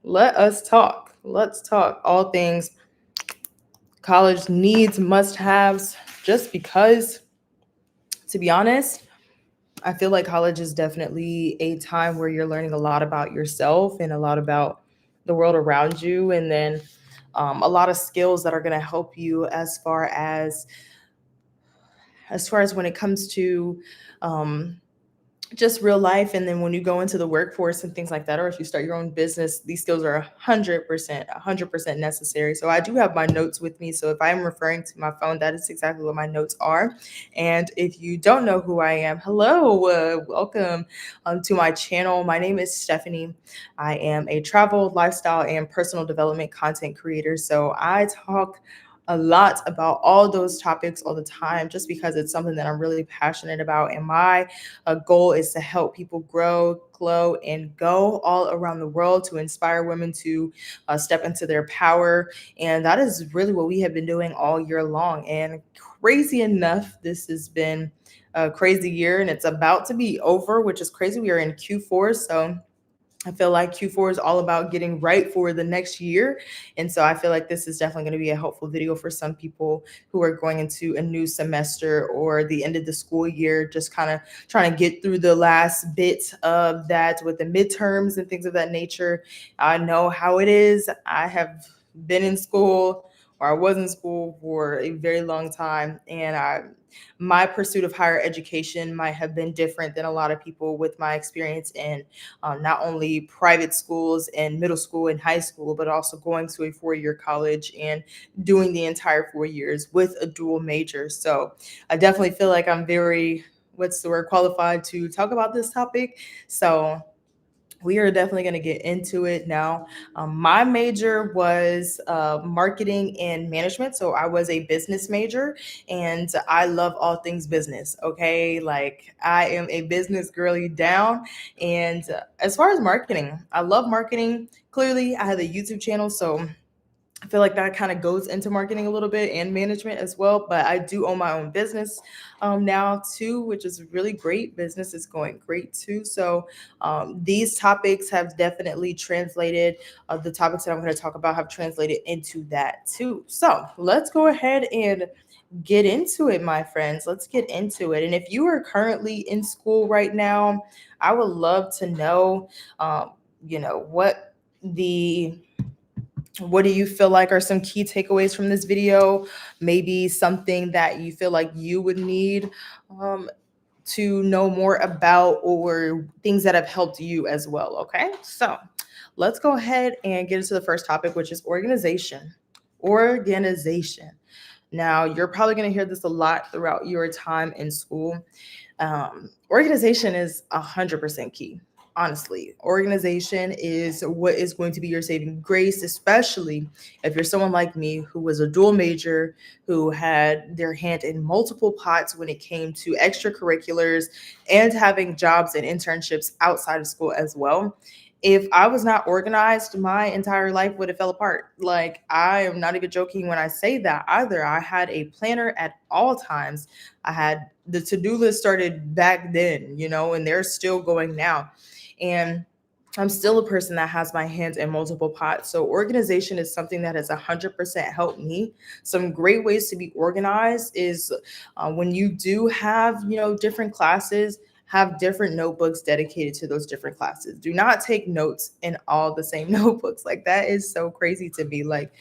Let us talk. Let's talk all things college needs, must haves, just because, to be honest, I feel like college is definitely a time where you're learning a lot about yourself and a lot about the world around you. And then a lot of skills that are going to help you as far as when it comes to um, just real life. And then when you go into the workforce and things like that, or if you start your own business, these skills are 100% necessary. So I do have my notes with me, so if I'm referring to my phone, that is exactly what my notes are. And if you don't know who I am, hello, welcome to my channel. My name is Stephanie. I am a travel, lifestyle, and personal development content creator. So I talk a lot about all those topics all the time, just because it's something that I'm really passionate about. And my goal is to help people grow, glow, and go all around the world, to inspire women to step into their power. And that is really what we have been doing all year long. And crazy enough, this has been a crazy year and it's about to be over, which is crazy. We are in Q4. So I feel like Q4 is all about getting right for the next year. And so I feel like this is definitely going to be a helpful video for some people who are going into a new semester or the end of the school year, just kind of trying to get through the last bit of that with the midterms and things of that nature. I know how it is. I have been in school, or I was in school for a very long time, and my pursuit of higher education might have been different than a lot of people with my experience in not only private schools and middle school and high school, but also going to a 4 year college and doing the entire 4 years with a dual major. So I definitely feel like I'm very, what's the word, qualified to talk about this topic. So we are definitely going to get into it now. My major was marketing and management. So I was a business major, and I love all things business. Okay. Like, I am a business girly down. And as far as marketing, I love marketing. Clearly, I have a YouTube channel. So I feel like that kind of goes into marketing a little bit and management as well. But I do own my own business now too, which is really great. Business is going great too. So these topics have definitely translated. The topics that I'm going to talk about have translated into that too. So let's go ahead and get into it, my friends. Let's get into it. And if you are currently in school right now, I would love to know, um, what the what do you feel like are some key takeaways from this video? Maybe something that you feel like you would need um, to know more about, or things that have helped you as well. Okay, so let's go ahead and get into the first topic, which is organization. Organization. Now, you're probably going to hear this a lot throughout your time in school. Organization is 100% key. Honestly, organization is what is going to be your saving grace, especially if you're someone like me who was a dual major, who had their hand in multiple pots when it came to extracurriculars and having jobs and internships outside of school as well. If I was not organized, my entire life would have fell apart. Like, I am not even joking when I say that either. I had a planner at all times. I had the to-do list started back then, and they're still going now. And I'm still a person that has my hands in multiple pots. So organization is something that has 100% helped me. Some great ways to be organized is when you do have, different classes, have different notebooks dedicated to those different classes. Do not take notes in all the same notebooks. Like, that is so crazy to me. Like,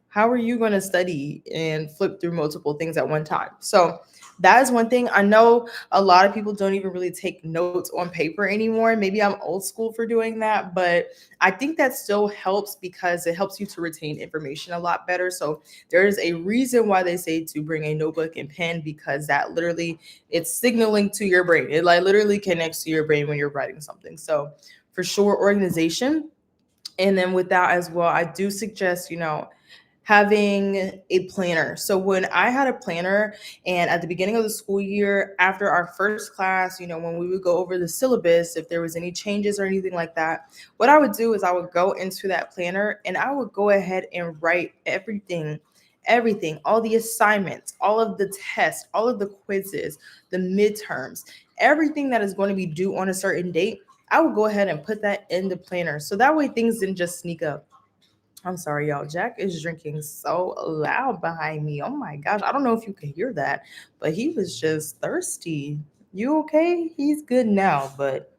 how are you going to study and flip through multiple things at one time? So that is one thing. I know a lot of people don't even really take notes on paper anymore. Maybe I'm old school for doing that, but I think that still helps because it helps you to retain information a lot better. So there is a reason why they say to bring a notebook and pen, because that literally, it's signaling to your brain. It like literally connects to your brain when you're writing something. So for sure, organization. And then with that as well, I do suggest, having a planner. So when I had a planner, and at the beginning of the school year, after our first class, when we would go over the syllabus, if there was any changes or anything like that, what I would do is I would go into that planner and I would go ahead and write everything, all the assignments, all of the tests, all of the quizzes, the midterms, everything that is going to be due on a certain date. I would go ahead and put that in the planner. So that way things didn't just sneak up. I'm sorry, y'all. Jack is drinking so loud behind me. Oh my gosh. I don't know if you can hear that, but he was just thirsty. You okay? He's good now, but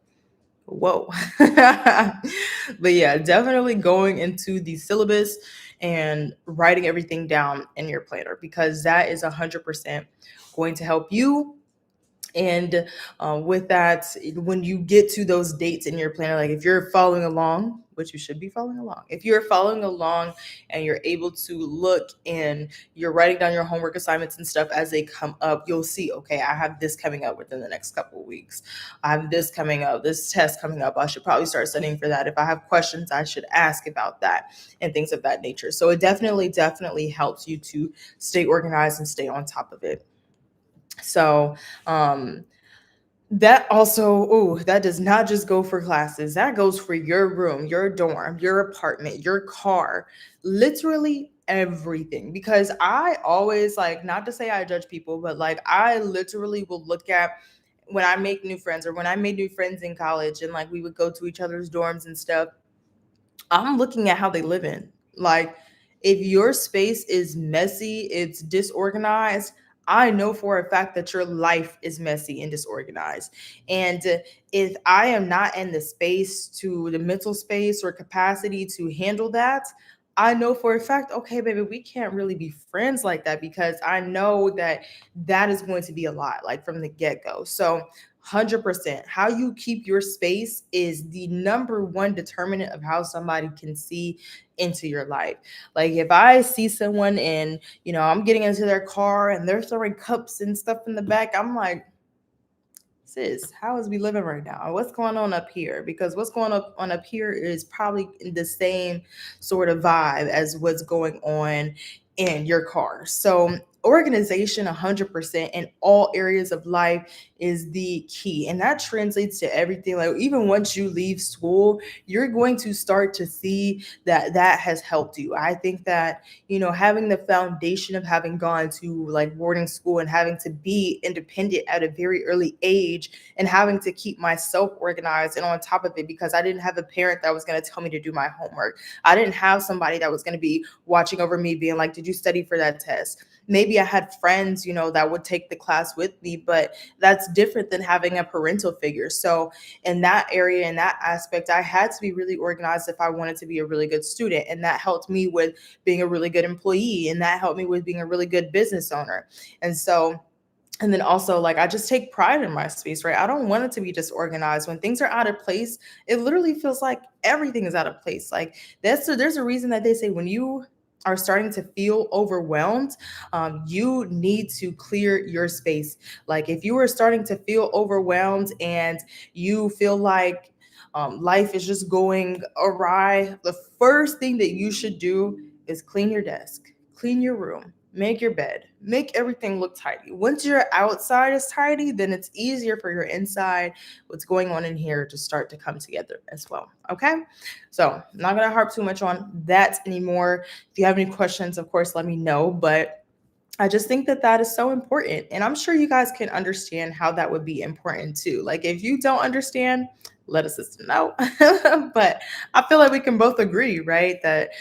whoa. But yeah, definitely going into the syllabus and writing everything down in your planner, because that is 100% going to help you. And with that, when you get to those dates in your planner, like if you're following along, which you should be following along, if you're following along and you're able to look and you're writing down your homework assignments and stuff as they come up, you'll see, okay, I have this coming up within the next couple of weeks. I have this coming up, this test coming up. I should probably start studying for that. If I have questions, I should ask about that and things of that nature. So it definitely helps you to stay organized and stay on top of it. So, that also, oh, that does not just go for classes. That goes for your room, your dorm, your apartment, your car, literally everything. Because I always, like, not to say I judge people, but like I literally will look at when I make new friends or when I made new friends in college and like we would go to each other's dorms and stuff. I'm looking at how they live in. Like, if your space is messy, it's disorganized, I know for a fact that your life is messy and disorganized. And if I am not in the space to the mental space or capacity to handle that, I know for a fact, okay, baby, we can't really be friends like that, because I know that that is going to be a lot, like from the get go. So, 100%. How you keep your space is the number one determinant of how somebody can see into your life. Like if I see someone and, I'm getting into their car and they're throwing cups and stuff in the back, I'm like, sis, how is we living right now? What's going on up here? Because what's going on up here is probably in the same sort of vibe as what's going on in your car. So organization 100% in all areas of life is the key, and that translates to everything. Like even once you leave school, you're going to start to see that that has helped you. I think that having the foundation of having gone to like boarding school and having to be independent at a very early age and having to keep myself organized and on top of it, because I didn't have a parent that was going to tell me to do my homework. I didn't have somebody that was going to be watching over me being like, did you study for that test? Maybe I had friends, that would take the class with me, but that's different than having a parental figure. So in that area, in that aspect, I had to be really organized if I wanted to be a really good student. And that helped me with being a really good employee. And that helped me with being a really good business owner. And so, and then also, like, I just take pride in my space, right? I don't want it to be disorganized. When things are out of place, it literally feels like everything is out of place. Like, there's a reason that they say when you are starting to feel overwhelmed, you need to clear your space. Like, if you are starting to feel overwhelmed and you feel like life is just going awry, the first thing that you should do is clean your desk, clean your room, make your bed, make everything look tidy. Once your outside is tidy, then it's easier for your inside, what's going on in here, to start to come together as well. Okay. So I'm not going to harp too much on that anymore. If you have any questions, of course, let me know. But I just think that that is so important. And I'm sure you guys can understand how that would be important too. Like, if you don't understand, let a sister know. But I feel like we can both agree, right? That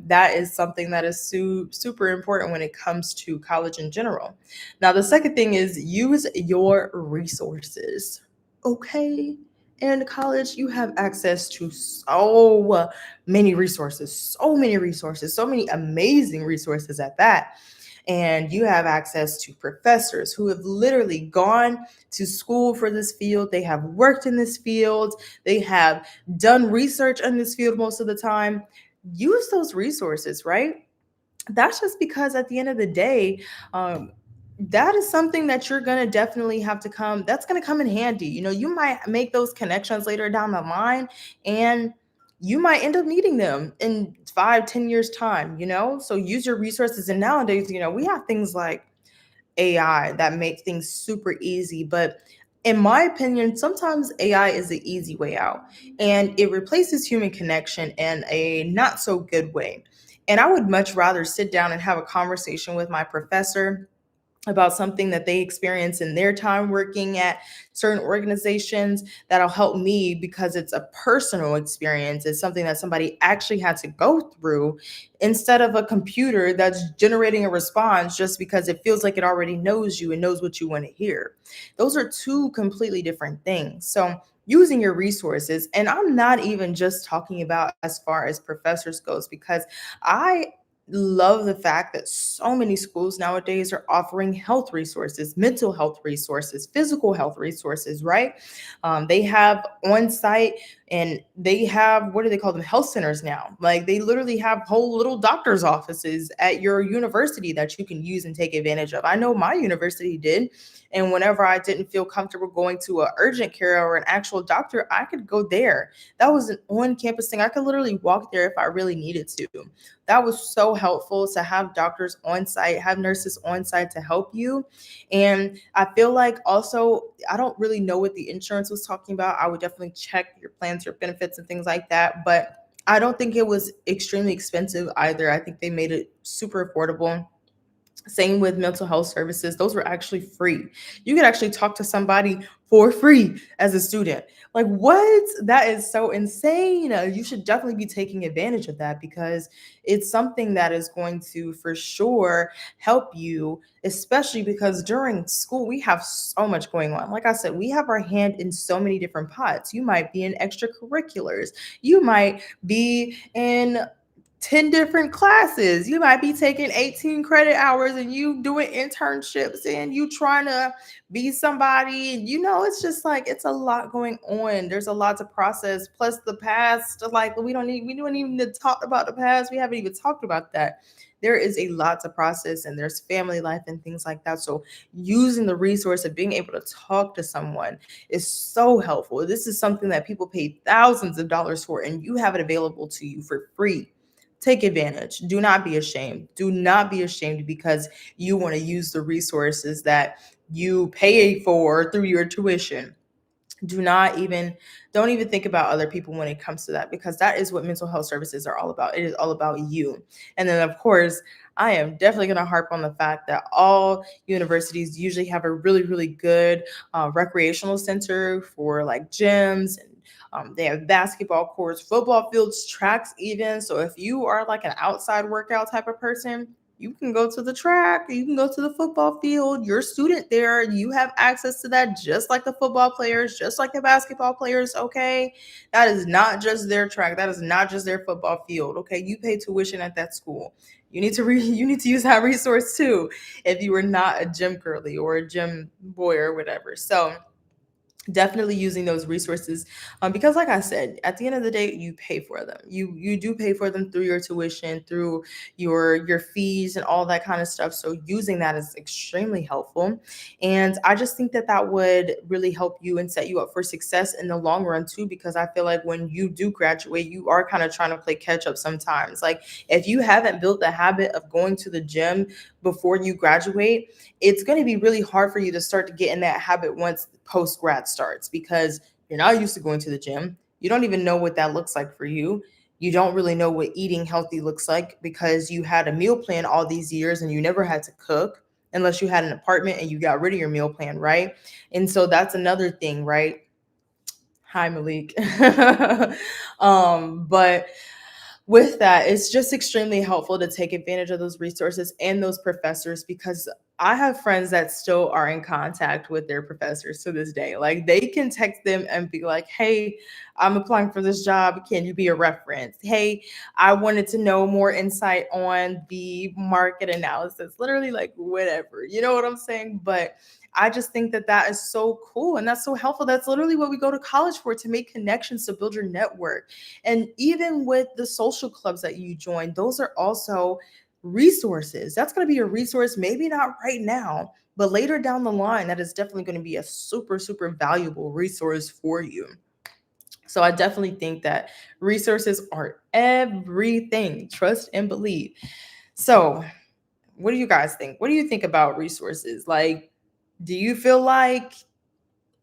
that is something that is super important when it comes to college in general. Now, the second thing is use your resources. Okay. In college, you have access to many resources, so many amazing resources at that. And you have access to professors who have literally gone to school for this field. They have worked in this field. They have done research in this field most of the time. Use those resources, right? That's just because at the end of the day, that is something that you're going to definitely have to come, that's going to come in handy. You might make those connections later down the line, and you might end up needing them in 5, 10 years time, so use your resources. And nowadays, we have things like AI that make things super easy. But in my opinion, sometimes AI is the easy way out, and it replaces human connection in a not so good way. And I would much rather sit down and have a conversation with my professor about something that they experience in their time working at certain organizations, that'll help me because it's a personal experience. It's something that somebody actually had to go through instead of a computer that's generating a response just because it feels like it already knows you and knows what you want to hear. Those are two completely different things. So, using your resources, and I'm not even just talking about as far as professors goes, because I love the fact that so many schools nowadays are offering health resources, mental health resources, physical health resources, right? They have on site, and they have, what do they call them? Health centers now. Like, they literally have whole little doctor's offices at your university that you can use and take advantage of. I know my university did. And whenever I didn't feel comfortable going to an urgent care or an actual doctor, I could go there. That was an on campus thing. I could literally walk there if I really needed to. That was so helpful to have doctors on site, have nurses on site to help you. And I feel like also, I don't really know what the insurance was talking about. I would definitely check your plans, your benefits, and things like that. But I don't think it was extremely expensive either. I think they made it super affordable. Same with mental health services. Those were actually free. You could actually talk to somebody for free as a student. Like, what? That is so insane. You should definitely be taking advantage of that because it's something that is going to for sure help you, especially because during school we have so much going on. Like I said, we have our hand in so many different pots. You might be in extracurriculars. You might be in 10 different classes. You might be taking 18 credit hours and you doing internships and you trying to be somebody. And it's just like it's a lot going on. There's a lot to process. Plus the past, like we don't even need to talk about the past. We haven't even talked about that. There is a lot to process and there's family life and things like that. So using the resource of being able to talk to someone is so helpful. This is something that people pay thousands of dollars for and you have it available to you for free. Take advantage. Do not be ashamed. Do not be ashamed because you want to use the resources that you pay for through your tuition. Do not even Don't even think about other people when it comes to that, because that is what mental health services are all about. It is all about you. And then of course, I am definitely going to harp on the fact that all universities usually have a really really good recreational center for like gyms, and they have basketball courts, football fields, tracks, even. So if you are like an outside workout type of person, you can go to the track, you can go to the football field, you're a student there, you have access to that just like the football players, just like the basketball players, okay? That is not just their track, that is not just their football field, okay? You pay tuition at that school. You need to use that resource too if you are not a gym girly or a gym boy or whatever. So definitely using those resources, because like I said, at the end of the day you pay for them. You do pay for them through your tuition, through your fees and all that kind of stuff. So using that is extremely helpful, and I just think that that would really help you and set you up for success in the long run too, because I feel like when you do graduate you are kind of trying to play catch up sometimes. Like, if you haven't built the habit of going to the gym before you graduate, it's going to be really hard for you to start to get in that habit once post grad starts, because you're not used to going to the gym. You don't even know what that looks like for you. You don't really know what eating healthy looks like because you had a meal plan all these years and you never had to cook unless you had an apartment and you got rid of your meal plan, right? And so that's another thing, right? Hi, Malik. But with that, it's just extremely helpful to take advantage of those resources and those professors, because I have friends that still are in contact with their professors to this day. Like, they can text them and be like, "Hey, I'm applying for this job. Can you be a reference? Hey, I wanted to know more insight on the market analysis." Literally, like, whatever. You know what I'm saying? But I just think that that is so cool and that's so helpful. That's literally what we go to college for, to make connections, to build your network. And even with the social clubs that you join, those are also resources. That's going to be a resource, maybe not right now, but later down the line, that is definitely going to be a super, super valuable resource for you. So I definitely think that resources are everything. Trust and believe. So, what do you guys think? What do you think about resources? Like, do you feel like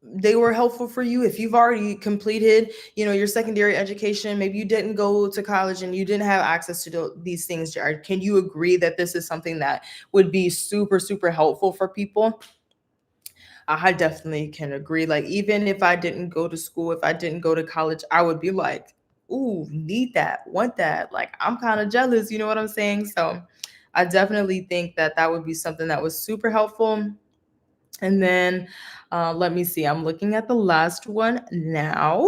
they were helpful for you. If you've already completed, your secondary education, maybe you didn't go to college and you didn't have access to these things, Jared, can you agree that this is something that would be super, super helpful for people? I definitely can agree. Like, even if I didn't go to school, if I didn't go to college, I would be like, ooh, need that, want that. Like, I'm kind of jealous, you know what I'm saying? So I definitely think that that would be something that was super helpful. And then let me see, I'm looking at the last one now.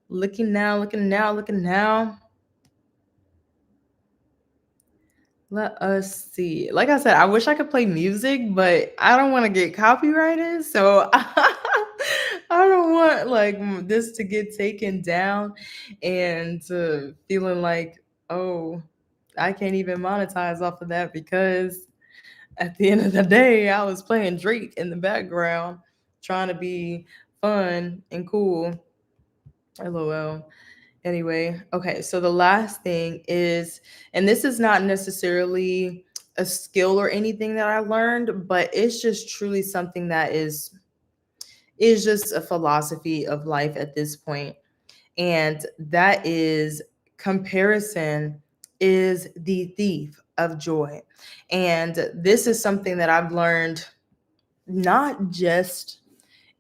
Looking now, looking now, looking now. Let us see. Like I said, I wish I could play music, but I don't want to get copyrighted. So I don't want like this to get taken down and feeling like, oh, I can't even monetize off of that because at the end of the day, I was playing Drake in the background trying to be fun and cool. LOL. Anyway, okay, so the last thing is, and this is not necessarily a skill or anything that I learned, but it's just truly something that is just a philosophy of life at this point. And that is, comparison is the thief of joy. And this is something that I've learned not just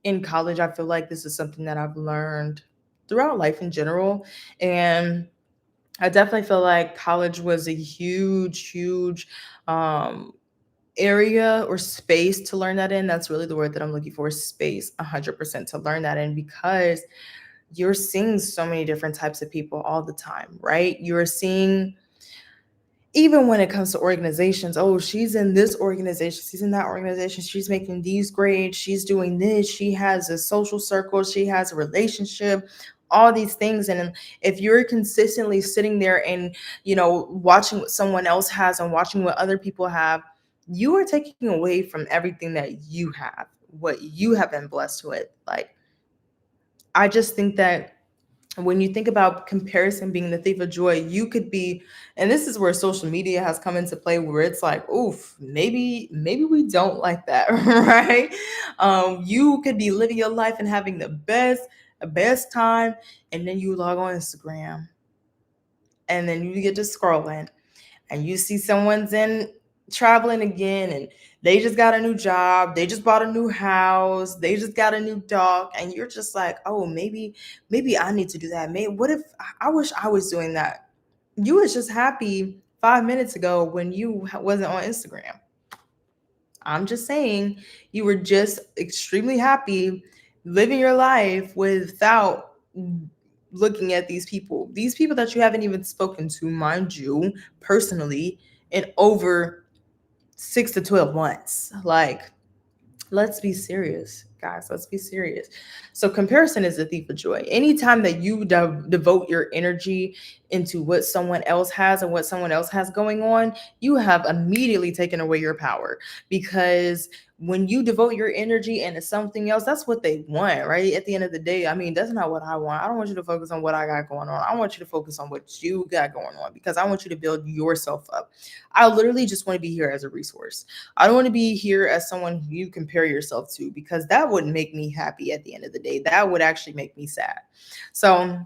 in college. I feel like this is something that I've learned throughout life in general. And I definitely feel like college was a huge, huge um, area or space to learn that in. That's really the word that I'm looking for, space, 100% to learn that in, because you're seeing so many different types of people all the time, right? You're seeing, even when it comes to organizations, oh, she's in this organization, she's in that organization, she's making these grades, she's doing this, she has a social circle, she has a relationship, all these things. And if you're consistently sitting there and, watching what someone else has and watching what other people have, you are taking away from everything that you have, what you have been blessed with. Like, I just think that when you think about comparison being the thief of joy, you could be, and this is where social media has come into play, where it's like, oof, maybe we don't like that, right? You could be living your life and having the best time, and then you log on Instagram, and then you get to scrolling, and you see someone's in traveling again, and they just got a new job, they just bought a new house, they just got a new dog, and you're just like, oh, maybe I need to do that. Maybe, what if, I wish I was doing that. You was just happy 5 minutes ago when you wasn't on Instagram. I'm just saying, you were just extremely happy living your life without looking at these people that you haven't even spoken to, mind you, personally, in over 6 to 12 months. Like, let's be serious, guys. Let's be serious. So, comparison is a thief of joy. Anytime that you devote your energy into what someone else has and what someone else has going on, you have immediately taken away your power. Because when you devote your energy into something else, that's what they want, right? At the end of the day, I mean, that's not what I want. I don't want you to focus on what I got going on. I want you to focus on what you got going on, because I want you to build yourself up. I literally just want to be here as a resource. I don't want to be here as someone who you compare yourself to, because that wouldn't make me happy at the end of the day. That would actually make me sad. So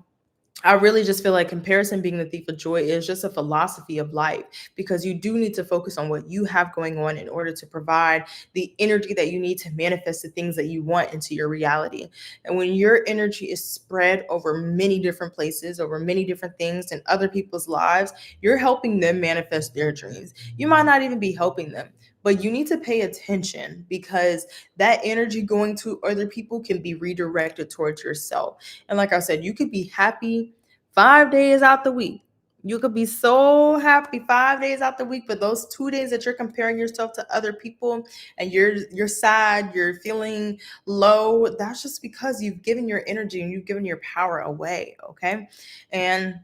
I really just feel like comparison being the thief of joy is just a philosophy of life, because you do need to focus on what you have going on in order to provide the energy that you need to manifest the things that you want into your reality. And when your energy is spread over many different places, over many different things in other people's lives, you're helping them manifest their dreams. You might not even be helping them, but you need to pay attention, because that energy going to other people can be redirected towards yourself. And like I said, you could be happy 5 days out the week. You could be so happy 5 days out the week, but those 2 days that you're comparing yourself to other people and you're sad, you're feeling low, that's just because you've given your energy and you've given your power away. Okay. And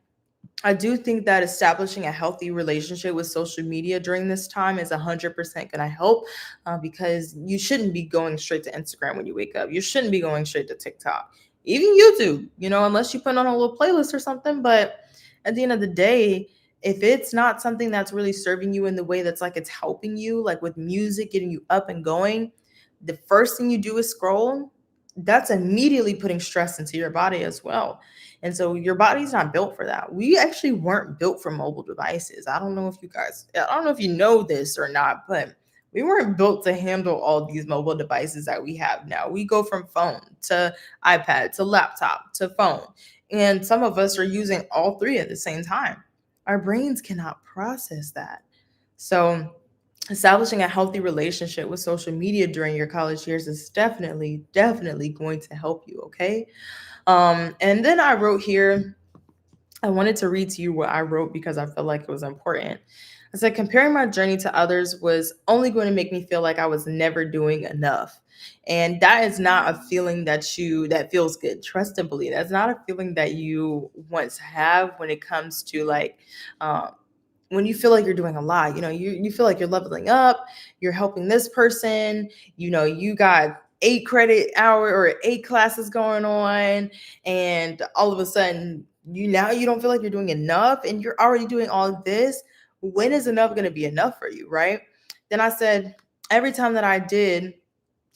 I do think that establishing a healthy relationship with social media during this time is 100% going to help, because you shouldn't be going straight to Instagram when you wake up. You shouldn't be going straight to TikTok, even YouTube, unless you put on a little playlist or something. But at the end of the day, if it's not something that's really serving you in the way that's like it's helping you, like with music, getting you up and going, the first thing you do is scroll. that's immediately putting stress into your body as well. And so your body's not built for that. We actually weren't built for mobile devices. I don't know if you know this or not, but we weren't built to handle all these mobile devices that we have now. We go from phone to iPad to laptop to phone. And some of us are using all three at the same time. Our brains cannot process that. So, establishing a healthy relationship with social media during your college years is definitely going to help you. Okay. And then I wrote here, I wanted to read to you what I wrote because I felt like it was important. I said, comparing my journey to others was only going to make me feel like I was never doing enough. And that is not a feeling that feels good. Trust and believe. That's not a feeling that you want to have when it comes to like, um, when you feel like you're doing a lot. You feel like you're leveling up, you're helping this person, you got 8 credit hour or 8 classes going on, and all of a sudden you don't feel like you're doing enough and you're already doing all of this. When is enough going to be enough for you, right? Then I said, every time that I did,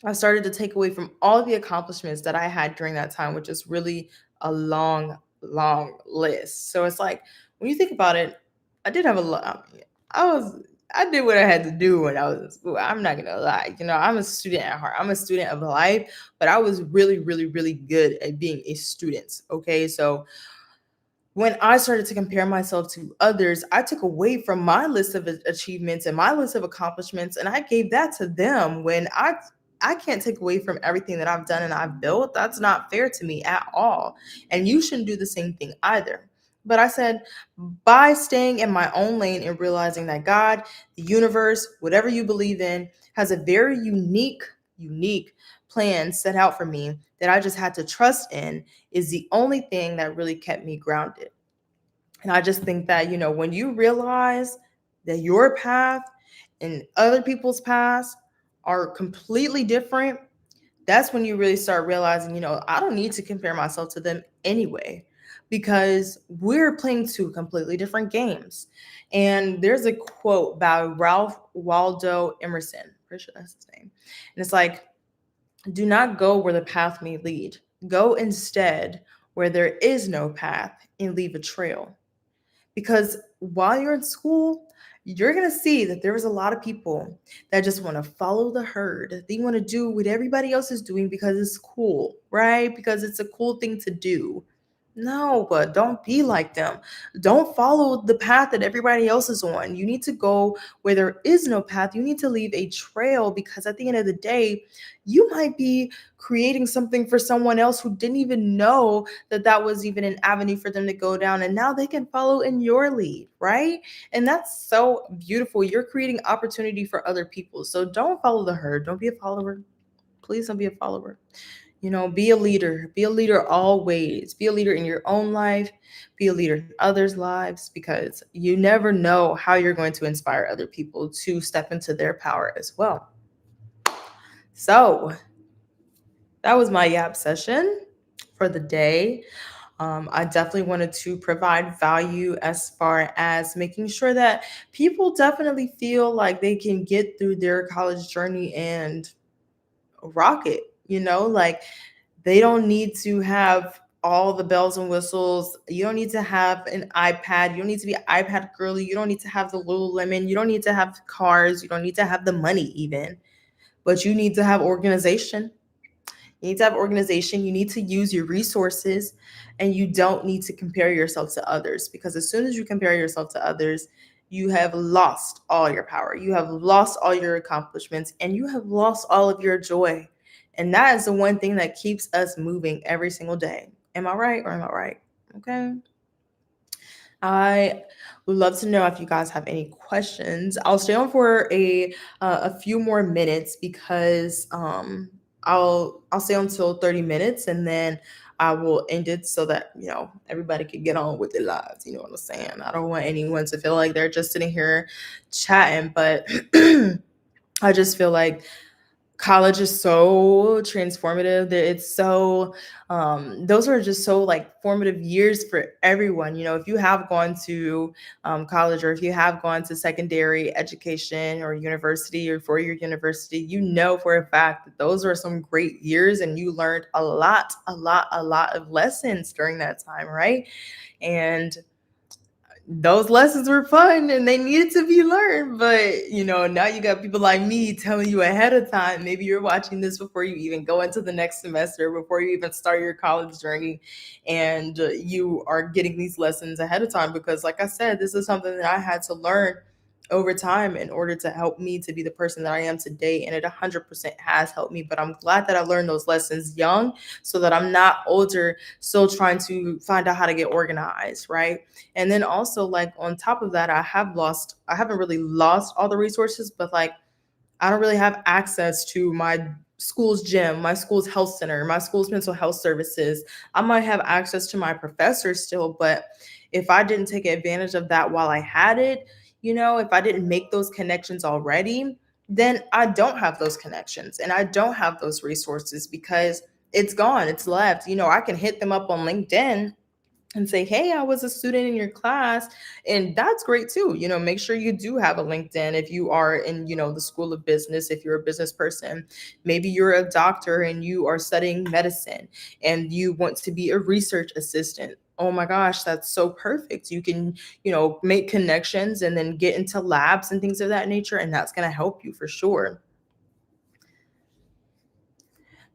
I started to take away from all the accomplishments that I had during that time, which is really a long list. So it's like, when you think about it, I did have a lot. I was I did what I had to do when I was in school. I'm not gonna lie. I'm a student at heart. I'm a student of life, but I was really good at being a student. Okay, so when I started to compare myself to others, I took away from my list of achievements and my list of accomplishments, and I gave that to them. When I can't take away from everything that I've done and I've built. That's not fair to me at all. And you shouldn't do the same thing either. But I said, by staying in my own lane and realizing that God, the universe, whatever you believe in, has a very unique plan set out for me that I just had to trust in, is the only thing that really kept me grounded. And I just think that, when you realize that your path and other people's paths are completely different, that's when you really start realizing, I don't need to compare myself to them anyway, because we're playing two completely different games. And there's a quote by Ralph Waldo Emerson, pretty sure that's his name. And it's like, do not go where the path may lead. Go instead where there is no path and leave a trail. Because while you're in school, you're going to see that there's a lot of people that just want to follow the herd. They want to do what everybody else is doing because it's cool, right? Because it's a cool thing to do. No, but don't be like them. Don't follow the path that everybody else is on. You need to go where there is no path. You need to leave a trail, because at the end of the day, you might be creating something for someone else who didn't even know that that was even an avenue for them to go down. And now they can follow in your lead, right? And that's so beautiful. You're creating opportunity for other people. So don't follow the herd. Don't be a follower. Please don't be a follower. Be a leader. Be a leader always. Be a leader in your own life. Be a leader in others' lives, because you never know how you're going to inspire other people to step into their power as well. So that was my yap session for the day. I definitely wanted to provide value as far as making sure that people definitely feel like they can get through their college journey and rock it. Like, they don't need to have all the bells and whistles. You don't need to have an iPad. You don't need to be an iPad girly. You don't need to have the Lululemon. You don't need to have cars. You don't need to have the money even. But you need to have organization. You need to have organization. You need to use your resources, and you don't need to compare yourself to others, because as soon as you compare yourself to others, you have lost all your power. You have lost all your accomplishments, and you have lost all of your joy. And that is the one thing that keeps us moving every single day. Am I right or am I right? Okay. I would love to know if you guys have any questions. I'll stay on for a few more minutes, because I'll stay on until 30 minutes, and then I will end it so that everybody can get on with their lives. You know what I'm saying? I don't want anyone to feel like they're just sitting here chatting, but I just feel like College is so transformative. It's so those are just so like formative years for everyone. If you have gone to college, or if you have gone to secondary education or university or four-year university, you know for a fact that those are some great years, and you learned a lot of lessons during that time, right? And those lessons were fun and they needed to be learned. But, now you got people like me telling you ahead of time. Maybe you're watching this before you even go into the next semester, before you even start your college journey. And you are getting these lessons ahead of time because, like I said, this is something that I had to learn over time in order to help me to be the person that I am today. And it 100% has helped me. But I'm glad that I learned those lessons young so that I'm not older, still trying to find out how to get organized, right? And then also, like, on top of that, I haven't really lost all the resources, but like I don't really have access to my school's gym, my school's health center, my school's mental health services. I might have access to my professors still, but if I didn't take advantage of that while I had it, if I didn't make those connections already, then I don't have those connections and I don't have those resources because it's gone, it's left. I can hit them up on LinkedIn and say, "Hey, I was a student in your class." And that's great too. Make sure you do have a LinkedIn if you are in, the school of business, if you're a business person. Maybe you're a doctor and you are studying medicine and you want to be a research assistant. Oh my gosh, that's so perfect. You can, make connections and then get into labs and things of that nature, and that's going to help you for sure.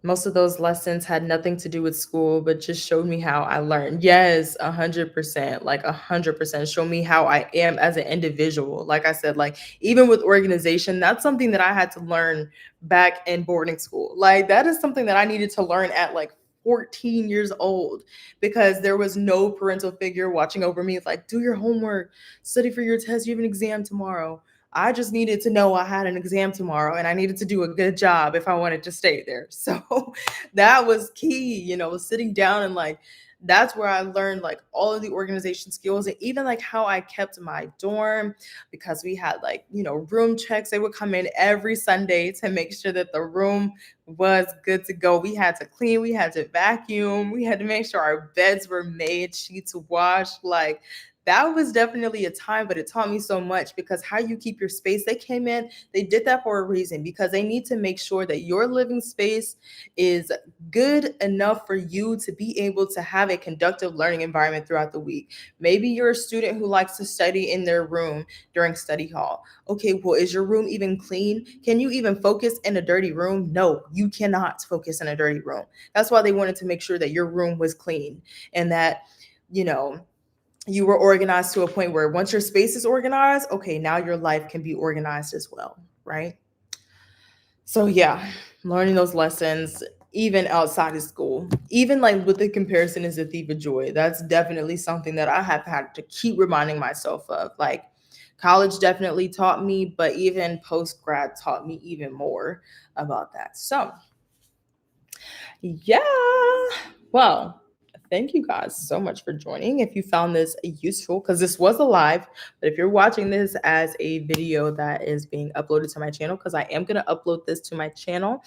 Most of those lessons had nothing to do with school, but just showed me how I learned. Yes, 100%, like 100%. Show me how I am as an individual. Like I said, like even with organization, that's something that I had to learn back in boarding school. Like that is something that I needed to learn at like 14 years old because there was no parental figure watching over me. It's like, do your homework, study for your test, you have an exam tomorrow. I just needed to know I had an exam tomorrow and I needed to do a good job if I wanted to stay there. So that was key, sitting down and like that's where I learned like all of the organization skills and even like how I kept my dorm because we had like, room checks. They would come in every Sunday to make sure that the room was good to go. We had to clean, we had to vacuum, we had to make sure our beds were made, sheets washed, like that was definitely a time, but it taught me so much because how you keep your space, they came in, they did that for a reason because they need to make sure that your living space is good enough for you to be able to have a conductive learning environment throughout the week. Maybe you're a student who likes to study in their room during study hall. Okay, well, is your room even clean? Can you even focus in a dirty room? No, you cannot focus in a dirty room. That's why they wanted to make sure that your room was clean and that, you know, you were organized to a point where once your space is organized, okay, now your life can be organized as well, right? So yeah, learning those lessons even outside of school, even like with the comparison is a thief of joy. That's definitely something that I have had to keep reminding myself of. Like college definitely taught me, but even post grad taught me even more about that. So yeah. Well, thank you guys so much for joining. If you found this useful, because this was a live, but if you're watching this as a video that is being uploaded to my channel, because I am going to upload this to my channel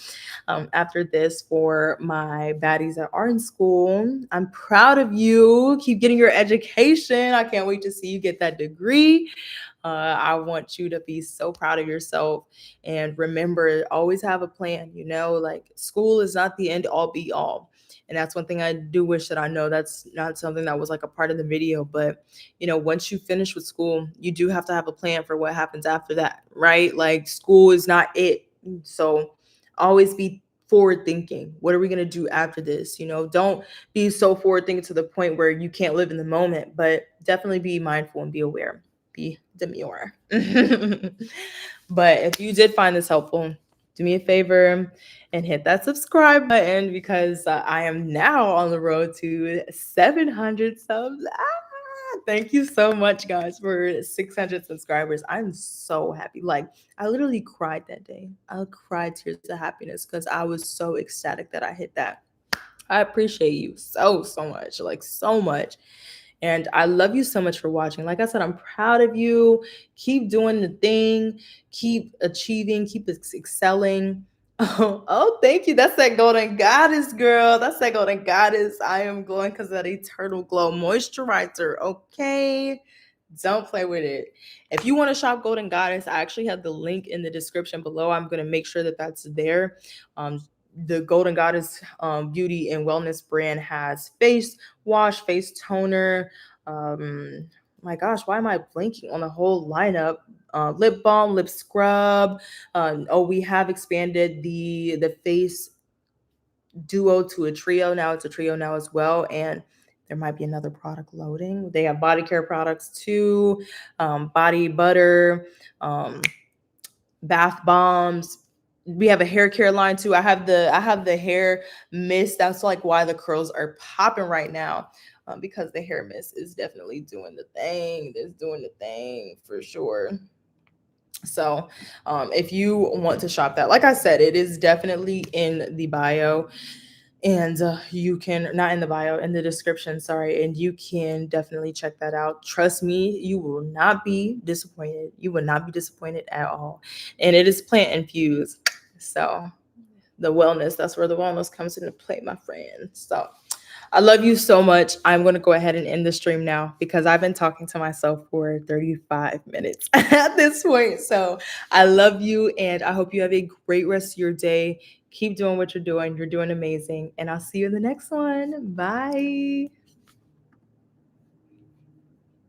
after this for my baddies that are in school. I'm proud of you. Keep getting your education. I can't wait to see you get that degree. I want you to be so proud of yourself and remember, always have a plan. Like school is not the end all be all. And that's one thing I do wish that I know. That's not something that was like a part of the video, but once you finish with school, you do have to have a plan for what happens after that, right? Like school is not it. So always be forward thinking. What are we going to do after this? Don't be so forward thinking to the point where you can't live in the moment, but definitely be mindful and be aware. Be demure. But if you did find this helpful, do me a favor and hit that subscribe button because I am now on the road to 700 subs. Thank you so much, guys, for 600 subscribers. I'm so happy. Like, I literally cried that day. I cried tears of happiness because I was so ecstatic that I hit that. I appreciate you so much, like so much. And I love you so much for watching. Like I said, I'm proud of you. Keep doing the thing, keep achieving, keep excelling. Oh, thank you. That's that golden goddess, girl. That's that golden goddess. I am going because that eternal glow moisturizer. Okay. Don't play with it. If you want to shop Golden Goddess, I actually have the link in the description below. I'm going to make sure that that's there. The Golden Goddess beauty and wellness brand has face wash, face toner. My gosh, why am I blanking on the whole lineup? Lip balm, lip scrub. We have expanded the face duo to a trio. Now it's a trio now as well. And there might be another product loading. They have body care products too, body butter, bath bombs. We have a hair care line too. I have the hair mist. That's like why the curls are popping right now. Because the hair mist is definitely doing the thing. It's doing the thing for sure. So, if you want to shop that, like I said, it is definitely in the bio, and you can not in the bio, in the description, sorry, and you can definitely check that out. Trust me, you will not be disappointed. You will not be disappointed at all. And it is plant infused. So the wellness, that's where the wellness comes into play, my friend. So I love you so much. I'm going to go ahead and end the stream now because I've been talking to myself for 35 minutes at this point. So I love you and I hope you have a great rest of your day. Keep doing what you're doing. You're doing amazing. And I'll see you in the next one. Bye.